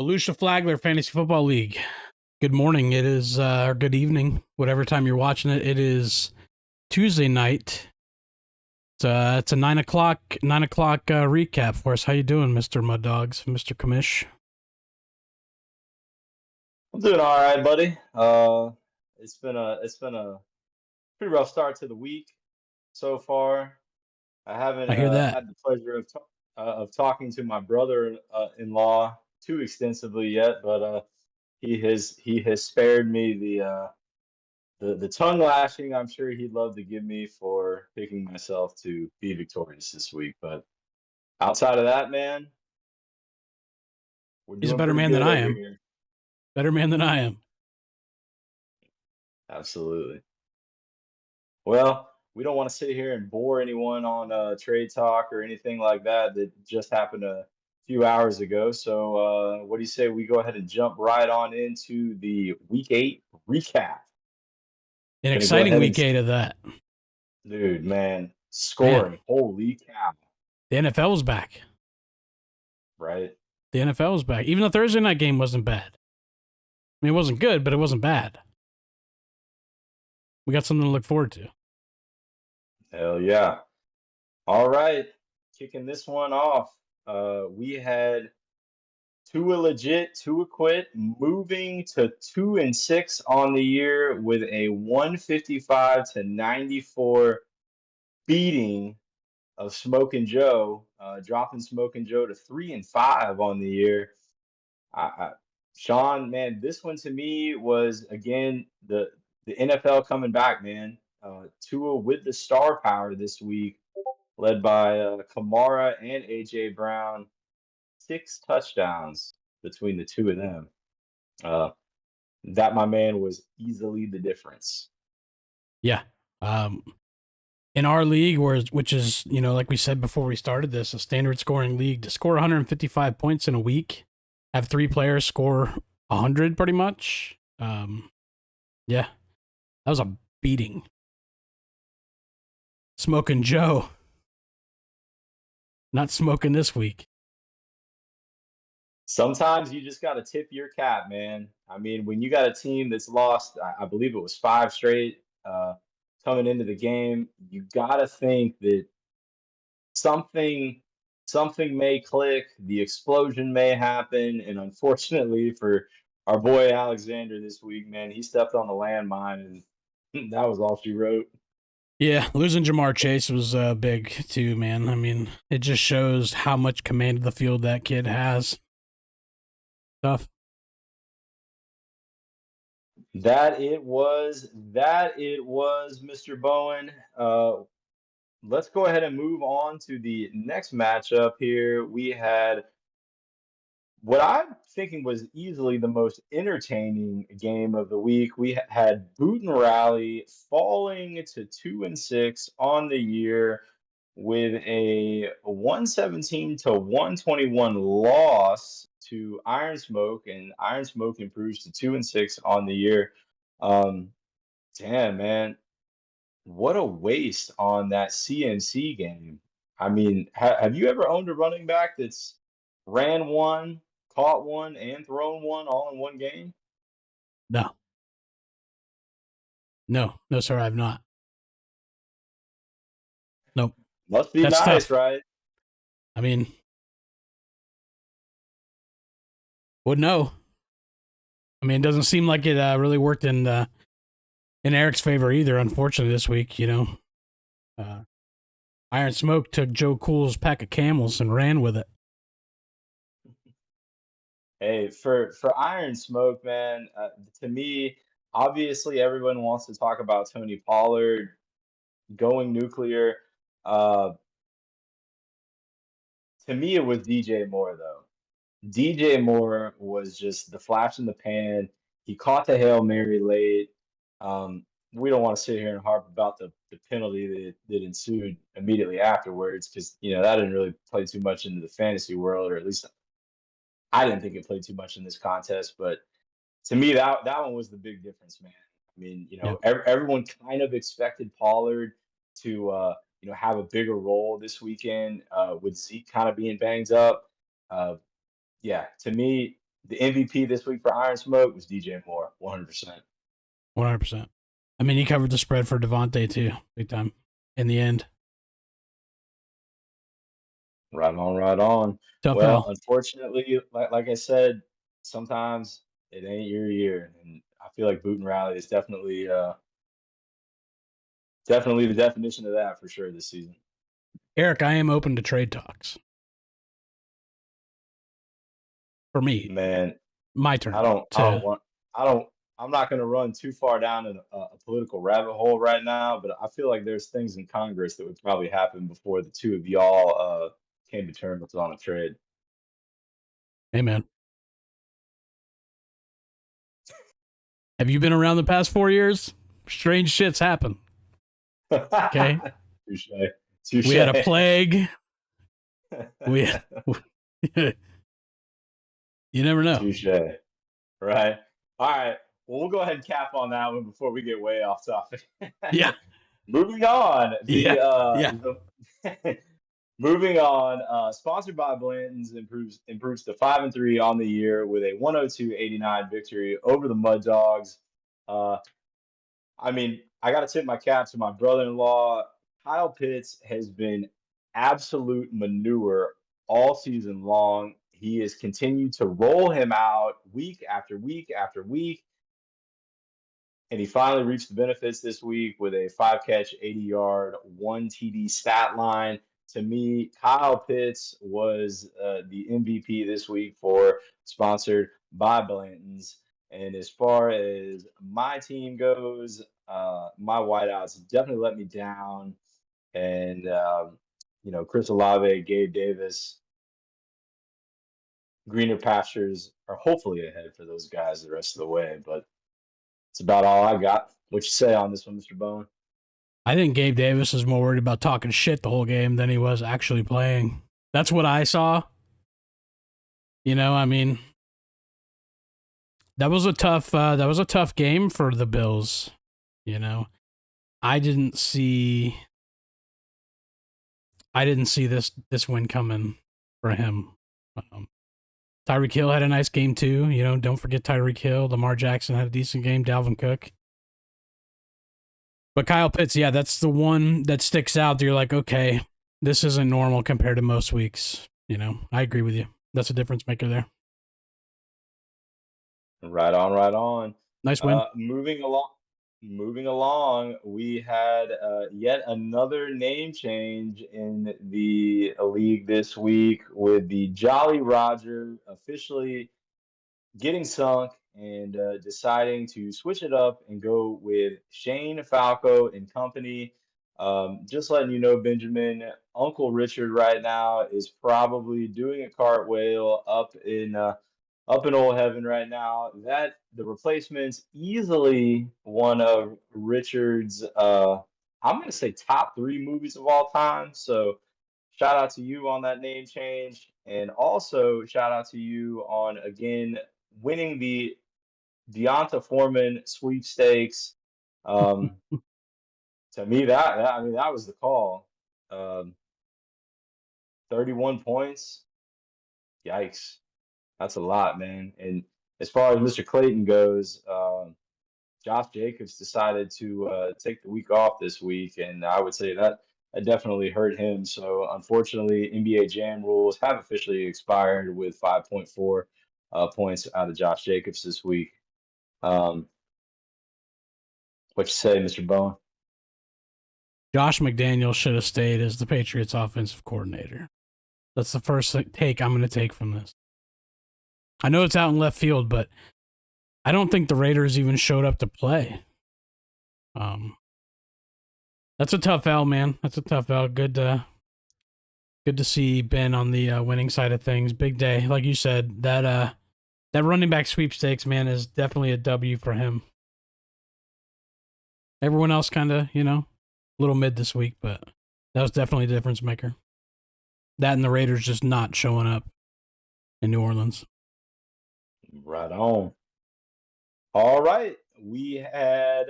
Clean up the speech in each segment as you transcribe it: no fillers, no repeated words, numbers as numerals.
Volusia Flagler Fantasy Football League. Good morning. It is, or good evening, whatever time you're watching it. It is Tuesday night. It's a 9 o'clock recap for us. How you doing, Mr. Mud Dogs, Mr. Kamish? I'm doing all right, buddy. It's been a pretty rough start to the week so far. I haven't I hear that. had the pleasure of talking to my brother in law too extensively yet, but he has spared me the tongue lashing I'm sure he'd love to give me for picking myself to be victorious this week. But outside of that, man, we're He's a doing better pretty man than good I over am. here. Better man than I am. Absolutely. Well, we don't want to sit here and bore anyone on trade talk or anything like that that just happened a few hours ago. So, what do you say we go ahead and jump right on into the Week 8 recap? An Gonna go exciting ahead and, week 8 of that. dude, man, Man, scoring, holy cow, the NFL was back. right? The NFL was back. Even the Thursday night game wasn't bad. I mean, it wasn't good, but it wasn't bad. We got something to look forward to. Hell yeah. All right, kicking this one off. We had Tua legit, Tua quit, moving to 2-6 on the year with a 155-94 beating of Smoking Joe, dropping Smoking Joe to 3-5 on the year. I, Sean, man, this one to me was again the NFL coming back, man. Tua with the star power this week, led by Kamara and AJ Brown, 6 touchdowns between the two of them. Uh, that my man was easily the difference. Yeah. Um, in our league, which is, like we said before we started this, a standard scoring league, to score 155 points in a week, have three players score 100 pretty much. Yeah, that was a beating. Smoking Joe, not smoking this week. Sometimes you just got to tip your cap, man. I mean, when you got a team that's lost, I believe it was 5 straight coming into the game, you got to think that something something may click, the explosion may happen, and unfortunately for our boy Alexander this week, man, he stepped on the landmine, and that was all she wrote. Yeah, losing Jamar Chase was big too, man. I mean, it just shows how much command of the field that kid has. Tough. That it was, Mr. Bowen. Let's go ahead and move on to the next matchup here. We had what I'm thinking was easily the most entertaining game of the week. We had Boot and Rally falling to 2-6 on the year with a 117-121 loss to Iron Smoke, and Iron Smoke improves to 2-6 on the year. Um, Damn, man, what a waste on that CNC game. I mean, have you ever owned a running back that's ran one, caught one, and thrown one all in one game? No, no, sir, I've not. Nope. Must be That's nice, tough. right? I mean, would know. I mean, it doesn't seem like it really worked in Eric's favor either. Unfortunately, this week, uh, Iron Smoke took Joe Cool's pack of camels and ran with it. Hey, for Iron Smoke, man, to me, obviously everyone wants to talk about Tony Pollard going nuclear. Uh, to me, it was DJ Moore though. DJ Moore was just the flash in the pan. He caught the Hail Mary late. Um, we don't want to sit here and harp about the penalty that ensued immediately afterwards because that didn't really play too much into the fantasy world, or at least I didn't think it played too much in this contest. But to me, that one was the big difference, man. I mean, Yeah. everyone kind of expected Pollard to have a bigger role this weekend with Zeke kind of being banged up. Uh, yeah, to me, The MVP this week for Iron Smoke was DJ Moore, 100%. 100%. I mean, he covered the spread for Devontae too, big time. In the end, Right on, right on. tough Well, L. unfortunately, like I said, sometimes it ain't your year, and I feel like Boot and Rally is definitely the definition of that for sure this season. Eric, I am open to trade talks. For me, Man, my turn I don't, I don't to. want, I don't, I'm not going to run too far down in a political rabbit hole right now, but I feel like there's things in Congress that would probably happen before the two of y'all came to terms on a trade. Hey, man. Have you been around the past 4 years? Strange shits happen. Okay. Touche. Touche. We had a plague. We, you never know. Touche. Right. All right. Well, we'll go ahead and cap on that one before we get way off topic. Yeah. Moving on. Yeah. Yeah. Moving on. Sponsored by Blanton's improves to 5-3 on the year with a 102-89 victory over the Mud Dogs. I mean, I got to tip my cap to my brother-in-law. Kyle Pitts has been absolute manure all season long. He has continued to roll him out week after week after week. And he finally reached the benefits this week with a 5-catch, 80-yard, 1 TD stat line. To me, Kyle Pitts was the MVP this week for sponsored by Blanton's. And as far as my team goes, my wideouts definitely let me down. And, Chris Olave, Gabe Davis, greener pastures are hopefully ahead for those guys the rest of the way. But it's about all I got. What you say on this one, Mr. Bowen? I think Gabe Davis is more worried about talking shit the whole game than he was actually playing. That's what I saw. I mean, that was a tough game for the Bills. I didn't see this win coming for him. Tyreek Hill had a nice game too. Don't forget Tyreek Hill. Lamar Jackson had a decent game. Dalvin Cook. But Kyle Pitts, yeah, that's the one that sticks out. You're like, okay, this isn't normal compared to most weeks. I agree with you. That's a difference maker there. Right on, right on. Nice win. Moving along, we had yet another name change in the league this week with the Jolly Roger officially getting sunk and deciding to switch it up and go with Shane Falco and company. Just letting you know, Benjamin, Uncle Richard right now is probably doing a cartwheel up in old heaven right now. That the replacement's easily one of Richard's I'm gonna say top 3 movies of all time. So shout out to you on that name change, and also shout out to you on again winning the Deonta Foreman sweepstakes. To me, that was the call. Um, 31 points. Yikes. That's a lot, man. And as far as Mr. Clayton goes, Josh Jacobs decided to take the week off this week, and I would say that definitely hurt him. So unfortunately, NBA Jam rules have officially expired with 5.4 points out of Josh Jacobs this week. What you say, Mr. Bowen? Josh McDaniels should have stayed as the Patriots offensive coordinator. That's the first take I'm going to take from this. I know it's out in left field, but I don't think the Raiders even showed up to play. That's a tough L, man. That's a tough L. Good to see Ben on the winning side of things. Big day, like you said. That running back sweepstakes, man, is definitely a W for him. Everyone else kind of, a little mid this week, but that was definitely a difference maker. That and the Raiders just not showing up in New Orleans. Right on. All right. We had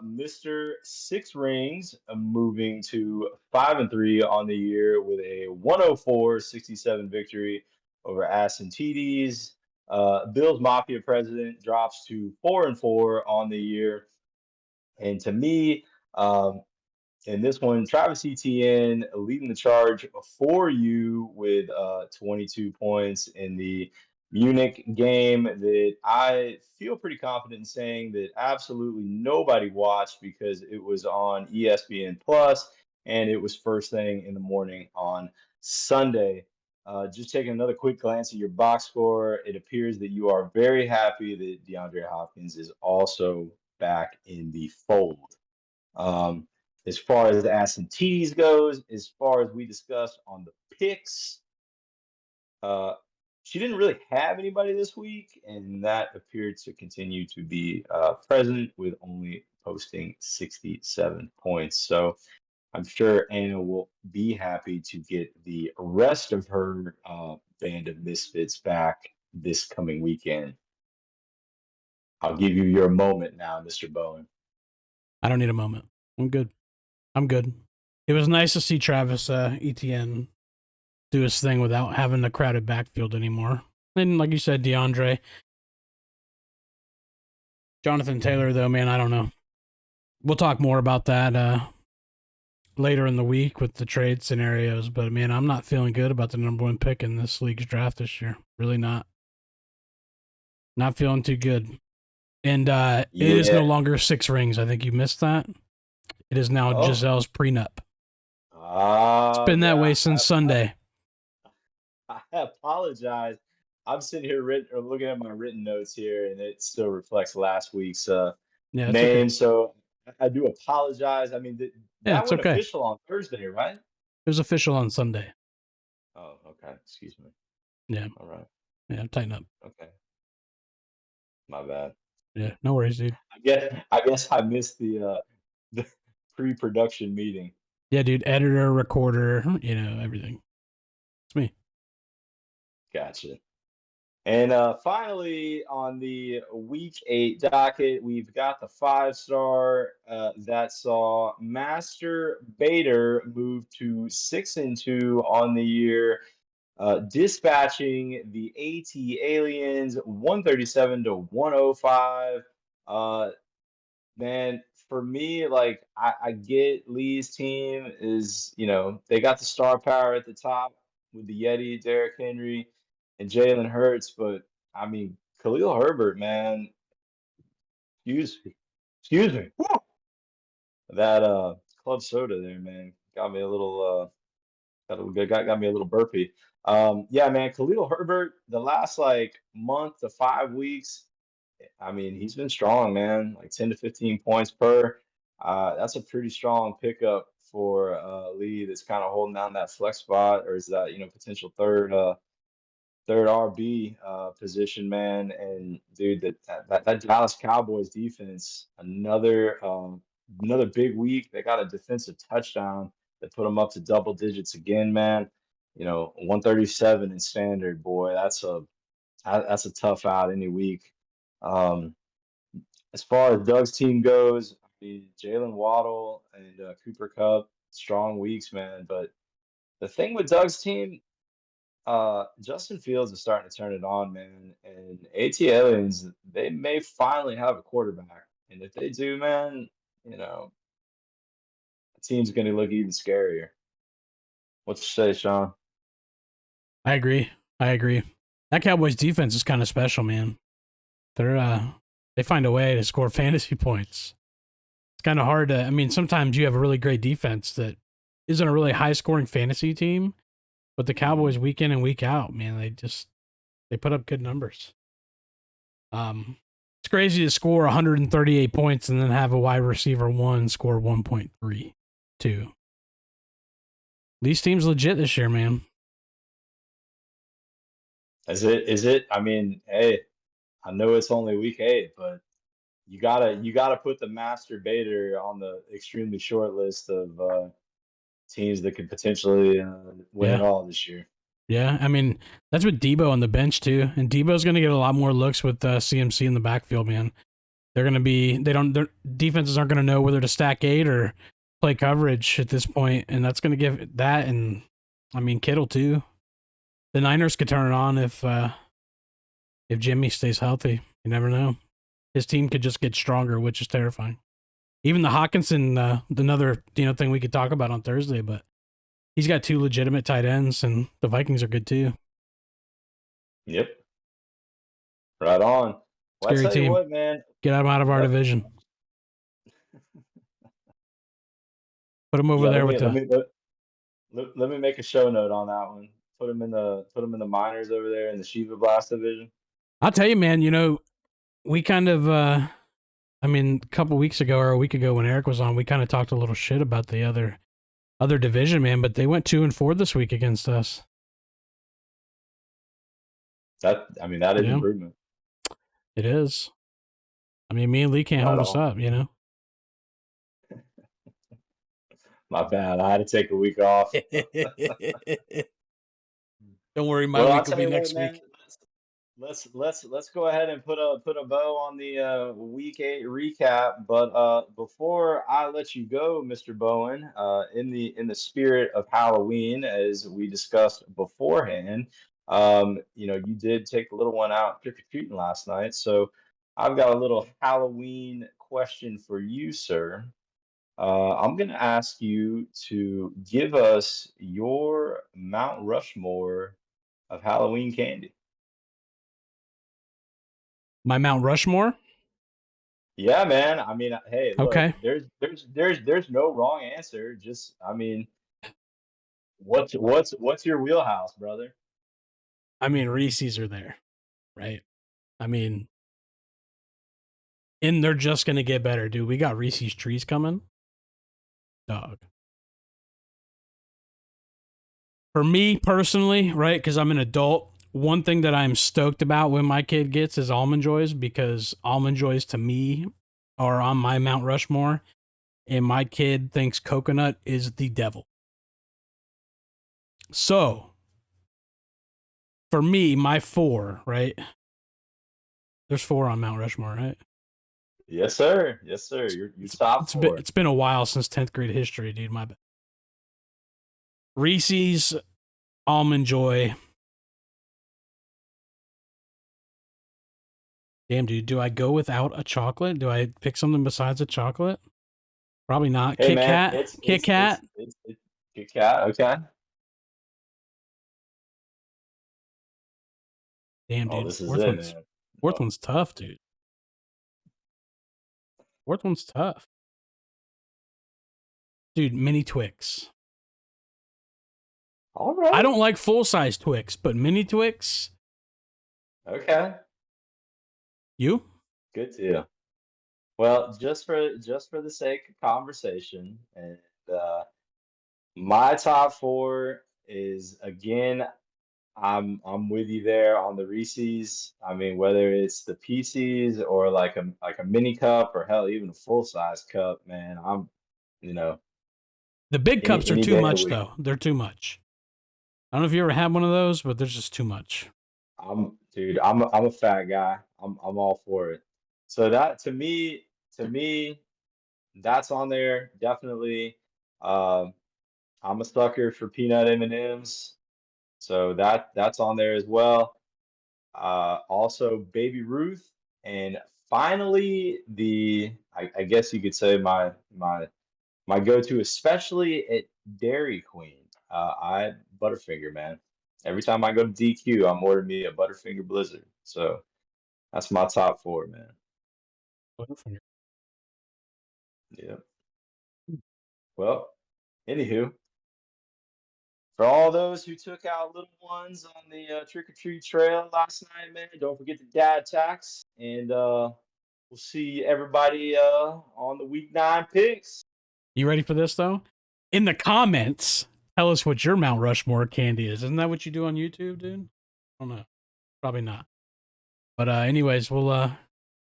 Mr. Six Rings moving to 5-3 on the year with a 104-67 victory over Aston TDs. Bills Mafia president drops to 4-4 on the year. And to me, um, in this one, Travis Etienne leading the charge for you with 22 points in the Munich game that I feel pretty confident in saying that absolutely nobody watched because it was on ESPN Plus and it was first thing in the morning on Sunday. Just taking another quick glance at your box score, it appears that you are very happy that DeAndre Hopkins is also back in the fold. Um, as far as the absentees goes, as far as we discussed on the picks, uh, she didn't really have anybody this week, and that appeared to continue to be present with only posting 67 points. So I'm sure Anna will be happy to get the rest of her band of misfits back this coming weekend. I'll give you your moment now, Mr. Bowen. I don't need a moment. I'm good. I'm good. It was nice to see Travis Etienne do his thing without having the crowded backfield anymore. And like you said, DeAndre. Jonathan Taylor, though, man, I don't know. We'll talk more about that later in the week with the trade scenarios. But, man, I'm not feeling good about the number one pick in this league's draft this year. Really not. Not feeling too good. And it is no longer 6 rings. I think you missed that. It is now Gisele's prenup. It's been that way since Sunday. I apologize. I'm sitting here looking at my written notes here, and it still reflects last week's name. Okay. So I do apologize. I mean, that went official on Thursday, right? It was official on Sunday. Oh, okay. Excuse me. Yeah. All right. Yeah, tighten up. Okay. My bad. Yeah, no worries, dude. I guess I missed the pre-production meeting. Yeah, dude. Editor, recorder, everything. It's me. Gotcha. And finally, on the week 8 docket, we've got the 5-star that saw Master Bader move to 6-2 on the year, dispatching the AT Aliens 137-105. Man, for me, like I get Lee's team is, they got the star power at the top with the Yeti, Derrick Henry, and Jalen Hurts, but I mean Khalil Herbert, man. Excuse me. Woo! That club soda there, man, got me a little got me a little burpy. Yeah, man, Khalil Herbert, the last like month to 5 weeks, I mean, he's been strong, man. Like 10 to 15 points per. That's a pretty strong pickup for Lee. That's kind of holding down that flex spot, or is that potential third RB position, man. And dude, that Dallas Cowboys defense, another big week. They got a defensive touchdown that put them up to double digits again, man. 137 in standard, boy. That's a tough out any week. As far as Doug's team goes, I mean, Jalen Waddle and Cooper Kupp, strong weeks, man. But the thing with Doug's team, Justin Fields is starting to turn it on, man. And AT Aliens, they may finally have a quarterback. And if they do, man, the team's going to look even scarier. What you say, Sean? I agree. That Cowboys defense is kind of special, man. They find a way to score fantasy points. It's kind of hard to, I mean, sometimes you have a really great defense that isn't a really high scoring fantasy team, but the Cowboys week in and week out, man, they put up good numbers. It's crazy to score 138 points and then have a wide receiver 1 score 1.32. These teams legit this year, man. Is it? I mean, hey, I know it's only week 8, but you gotta put the Master Bader on the extremely short list of teams that could potentially win it all this year. Yeah, I mean, that's with Debo on the bench too, and Debo's going to get a lot more looks with CMC in the backfield, man. They're going to be their defenses aren't going to know whether to stack 8 or play coverage at this point, and that's going to give that, and I mean Kittle too. The Niners could turn it on if if Jimmy stays healthy. You never know. His team could just get stronger, which is terrifying. Even the Hawkinson, another thing we could talk about on Thursday, but he's got 2 legitimate tight ends, and the Vikings are good too. Yep. Right on. Well, I Scary tell you team. what, man. Get them out of our division. Put them over Yeah, there let with me let the. me let me make a show note on that one. Put him in the minors over there in the Shiva Blast division. I'll tell you, man. We kind of. I mean, a couple weeks ago or a week ago when Eric was on, we kind of talked a little shit about the other division, man. But they went 2-4 this week against us. That is improvement. It is. I mean, me and Lee can't hold us up, My bad. I had to take a week off. Don't worry, my week will be next man, week. Let's go ahead and put a bow on the week 8 recap. But before I let you go, Mr. Bowen, in the spirit of Halloween, as we discussed beforehand, you did take the little one out trick or treating last night. So I've got a little Halloween question for you, sir. I'm going to ask you to give us your Mount Rushmore of Halloween candy. My Mount Rushmore? Yeah, man. Hey, look, Okay. there's no wrong answer. Just, what's your wheelhouse, brother? I mean, Reese's are there, right? I mean, and they're just gonna get better, dude. We got Reese's trees coming, dog. For me personally, right? Because I'm an adult. One thing that I'm stoked about when my kid gets is Almond Joys, because Almond Joys to me are on my Mount Rushmore, and my kid thinks coconut is the devil. So, for me, my 4, right? There's 4 on Mount Rushmore, right? Yes, sir. Yes, sir. You're top 4. It's been a while since 10th grade history, dude. My bad. Reese's, Almond Joy. Damn, dude. Do I go without a chocolate? Do I pick something besides a chocolate? Probably not. Hey, Kit man, Kat. Kit Kat. it's Kit Kat. Okay. Damn, Oh, dude. this is it, man. Fourth one's tough, dude. Fourth one's tough. Dude, mini Twix. All right. I don't like full-size Twix, but mini Twix. Okay. You? Good deal. Well, just for the sake of conversation, and my top 4 is, again, I'm with you there on the Reese's. I mean, whether it's the PCs or like a mini cup, or hell, even a full size cup, man. I'm you know The big cups are any too day of the much, week. though. They're too much. I don't know if you ever had one of those, but there's just too much. I'm a fat guy. I'm all for it. So that, to me, that's on there definitely. Um, I'm a sucker for peanut M&Ms, so that's on there as well. Also Baby Ruth, and finally I guess you could say my go-to, especially at Dairy Queen. I Butterfinger, man. Every time I go to DQ, I'm ordering me a Butterfinger Blizzard. So that's my top 4, man. Yeah. Well, anywho, for all those who took out little ones on the trick or treat trail last night, man, don't forget the dad tax, and we'll see everybody on the week 9 picks. You ready for this, though? In the comments, tell us what your Mount Rushmore candy is. Isn't that what you do on YouTube, dude? I don't know. Probably not. But anyways, we'll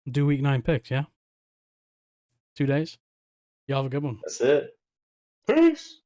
do week 9 picks, yeah? 2 days? Y'all have a good one. That's it. Peace.